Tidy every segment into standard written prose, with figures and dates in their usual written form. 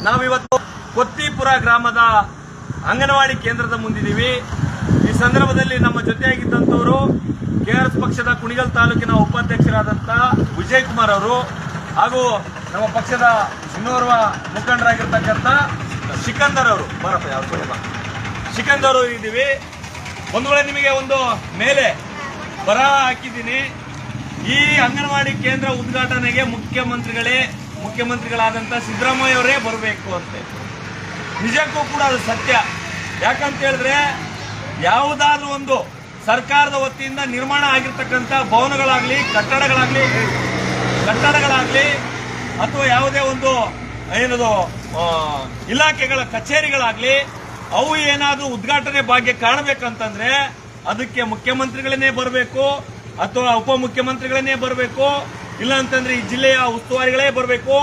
ನಾವಿವತ್ತು ಕೊತ್ತಿಪುರ ಗ್ರಾಮದ ಅಂಗನವಾಡಿ ಕೇಂದ್ರದ ಮುಂದಿದ್ದೀವಿ. ಈ ಸಂದರ್ಭದಲ್ಲಿ ನಮ್ಮ ಜೊತೆಯಾಗಿದ್ದಂಥವರು ಕೆಆರ್ಎಸ್ ಪಕ್ಷದ ಕುಣಿಗಲ್ ತಾಲೂಕಿನ ಉಪಾಧ್ಯಕ್ಷರಾದಂಥ ವಿಜಯ್ ಕುಮಾರ್ ಅವರು ಹಾಗೂ ನಮ್ಮ ಪಕ್ಷದ ಇನ್ನೋರ್ವ ಮುಖಂಡರಾಗಿರ್ತಕ್ಕಂಥ ಸಿಕಂದರ್ ಅವರು ಸಿಕಂದರ್ ಅವರು ಇದ್ದೀವಿ. ಒಂದು ವೇಳೆ ನಿಮಗೆ ಒಂದು ಮೇಲೆ ಬರಹ ಹಾಕಿದ್ದೀನಿ, ಈ ಅಂಗನವಾಡಿ ಕೇಂದ್ರ ಉದ್ಘಾಟನೆಗೆ ಮುಖ್ಯಮಂತ್ರಿಗಳಾದಂಥ ಸಿದ್ದರಾಮಯ್ಯ ಅವರೇ ಬರಬೇಕು ಅಂತ. ನಿಜಕ್ಕೂ ಕೂಡ ಅದು ಸತ್ಯ. ಯಾಕಂತ ಹೇಳಿದ್ರೆ ಯಾವುದಾದ್ರೂ ಒಂದು ಸರ್ಕಾರದ ವತಿಯಿಂದ ನಿರ್ಮಾಣ ಆಗಿರ್ತಕ್ಕಂಥ ಭವನಗಳಾಗ್ಲಿ ಕಟ್ಟಡಗಳಾಗ್ಲಿ ಅಥವಾ ಯಾವುದೇ ಒಂದು ಏನದು ಇಲಾಖೆಗಳ ಕಚೇರಿಗಳಾಗ್ಲಿ ಅವು ಏನಾದ್ರೂ ಉದ್ಘಾಟನೆ ಭಾಗ್ಯ ಕಾಣಬೇಕಂತಂದ್ರೆ ಅದಕ್ಕೆ ಮುಖ್ಯಮಂತ್ರಿಗಳನ್ನೇ ಬರಬೇಕು ಅಥವಾ ಉಪಮುಖ್ಯಮಂತ್ರಿಗಳನ್ನೇ ಬರಬೇಕು, ಇಲ್ಲ ಅಂತಂದ್ರೆ ಈ ಜಿಲ್ಲೆಯ ಉಸ್ತುವಾರಿಗಳೇ ಬರಬೇಕು,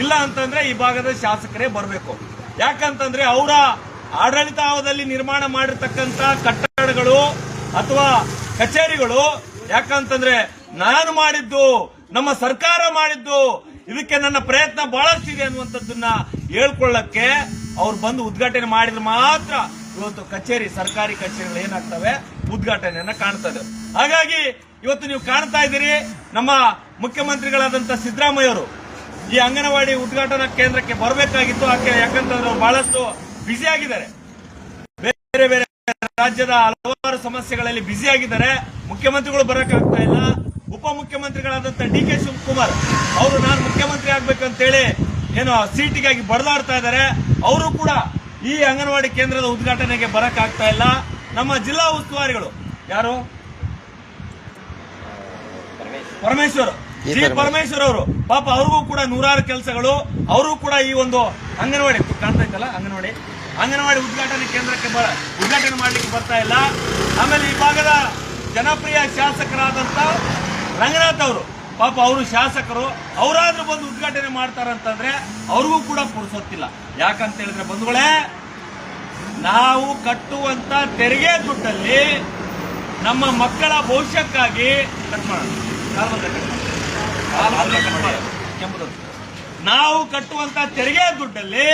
ಇಲ್ಲ ಅಂತಂದ್ರೆ ಈ ಭಾಗದ ಶಾಸಕರೇ ಬರಬೇಕು. ಯಾಕಂತಂದ್ರೆ ಅವರ ಆಡಳಿತಾವಧಿಯಲ್ಲಿ ನಿರ್ಮಾಣ ಮಾಡಿರ್ತಕ್ಕಂಥ ಕಟ್ಟಡಗಳು ಅಥವಾ ಕಚೇರಿಗಳು ಯಾಕಂತಂದ್ರೆ ನಾನು ಮಾಡಿದ್ದು, ನಮ್ಮ ಸರ್ಕಾರ ಮಾಡಿದ್ದು, ಇದಕ್ಕೆ ನನ್ನ ಪ್ರಯತ್ನ ಬಹಳಷ್ಟಿದೆ ಅನ್ನುವಂಥದ್ದನ್ನ ಹೇಳ್ಕೊಳ್ಳಕ್ಕೆ ಅವ್ರು ಬಂದು ಉದ್ಘಾಟನೆ ಮಾಡಿದ್ರೆ ಮಾತ್ರ ಇವತ್ತು ಸರ್ಕಾರಿ ಕಚೇರಿಗಳು ಏನಾಗ್ತವೆ ಉದ್ಘಾಟನೆಯನ್ನ ಕಾಣ್ತದೆ. ಹಾಗಾಗಿ ಇವತ್ತು ನೀವು ಕಾಣ್ತಾ ಇದ್ದೀರಿ, ನಮ್ಮ ಮುಖ್ಯಮಂತ್ರಿಗಳಾದಂಥ ಸಿದ್ದರಾಮಯ್ಯ ಅವರು ಈ ಅಂಗನವಾಡಿ ಉದ್ಘಾಟನಾ ಕೇಂದ್ರಕ್ಕೆ ಬರಬೇಕಾಗಿತ್ತು. ಯಾಕಂತಂದ್ರೆ ಅವರು ಬಹಳಷ್ಟು ಬ್ಯುಸಿ ಆಗಿದ್ದಾರೆ, ಬೇರೆ ಬೇರೆ ರಾಜ್ಯದ ಹಲವಾರು ಸಮಸ್ಯೆಗಳಲ್ಲಿ ಬ್ಯುಸಿ ಆಗಿದ್ದಾರೆ. ಮುಖ್ಯಮಂತ್ರಿಗಳು ಬರಕ್ಕಾಗ್ತಾ ಇಲ್ಲ. ಉಪಮುಖ್ಯಮಂತ್ರಿಗಳಾದಂಥ ಡಿ.ಕೆ. ಶಿವಕುಮಾರ್ ಅವರು ನಾನು ಮುಖ್ಯಮಂತ್ರಿ ಆಗ್ಬೇಕಂತೇಳಿ ಏನೋ ಸೀಟಿಗಾಗಿ ಬಡದಾಡ್ತಾ ಇದ್ದಾರೆ. ಅವರು ಕೂಡ ಈ ಅಂಗನವಾಡಿ ಕೇಂದ್ರದ ಉದ್ಘಾಟನೆಗೆ ಬರಕ್ಕಾಗ್ತಾ ಇಲ್ಲ. ನಮ್ಮ ಜಿಲ್ಲಾ ಉಸ್ತುವಾರಿಗಳು ಯಾರು ಪರಮೇಶ್ವರ್ ಅವರು ಪಾಪ ಅವ್ರಿಗೂ ಕೂಡ ನೂರಾರು ಕೆಲಸಗಳು, ಅವರು ಕೂಡ ಈ ಒಂದು ಅಂಗನವಾಡಿ ಕಾಣ್ತಾ ಇತ್ತಲ್ಲ ಅಂಗನವಾಡಿ ಉದ್ಘಾಟನೆ ಕೇಂದ್ರಕ್ಕೆ ಉದ್ಘಾಟನೆ ಮಾಡ್ಲಿಕ್ಕೆ ಬರ್ತಾ ಇಲ್ಲ. ಆಮೇಲೆ ಈ ಭಾಗದ ಜನಪ್ರಿಯ ಶಾಸಕರಾದಂತ ರಂಗನಾಥ್ ಅವರು ಪಾಪ ಅವರು ಶಾಸಕರು, ಅವರಾದ್ರೂ ಬಂದು ಉದ್ಘಾಟನೆ ಮಾಡ್ತಾರಂತಂದ್ರೆ ಅವ್ರಿಗೂ ಕೂಡ ಪುರ್ಸೊತ್ತಿಲ್ಲ. ಯಾಕಂತ ಹೇಳಿದ್ರೆ ಬಂಧುಗಳೇ, ನಾವು ಕಟ್ಟುವಂತ ತೆರಿಗೆ ದುಡ್ಡಲ್ಲಿ ನಮ್ಮ ಮಕ್ಕಳ ಭವಿಷ್ಯಕ್ಕಾಗಿ ನಾವು ಕಟ್ಟುವಂತ ತೆರಿಗೆ ದುಡ್ಡಲ್ಲಿ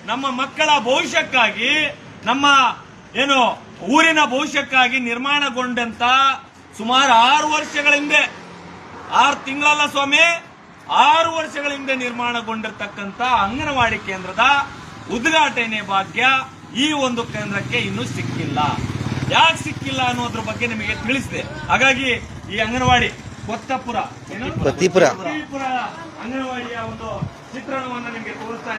ನಮ್ಮ ಮಕ್ಕಳ ಭವಿಷ್ಯಕ್ಕಾಗಿ, ನಮ್ಮ ಏನು ಊರಿನ ಭವಿಷ್ಯಕ್ಕಾಗಿ ನಿರ್ಮಾಣಗೊಂಡಂತ ಸುಮಾರು 6 ವರ್ಷಗಳ ಹಿಂದೆ, 6 ತಿಂಗಳಲ್ಲ ಸ್ವಾಮಿ, 6 ವರ್ಷಗಳ ಹಿಂದೆ ನಿರ್ಮಾಣಗೊಂಡಿರ್ತಕ್ಕಂಥ ಅಂಗನವಾಡಿ ಕೇಂದ್ರದ ಉದ್ಘಾಟನೆ ಭಾಗ್ಯ ಈ ಒಂದು ಕೇಂದ್ರಕ್ಕೆ ಇನ್ನೂ ಸಿಕ್ಕಿಲ್ಲ. ಯಾಕೆ ಸಿಕ್ಕಿಲ್ಲ ಅನ್ನೋದ್ರ ಬಗ್ಗೆ ನಿಮಗೆ ತಿಳಿಸಿದೆ. ಹಾಗಾಗಿ ಈ ಅಂಗನವಾಡಿ ಕೊತ್ತಿಪುರ ಅಂಗನವಾಡಿಯ ಒಂದು ಚಿತ್ರಣವನ್ನು ನಿಮಗೆ ತೋರಿಸ್ತಾ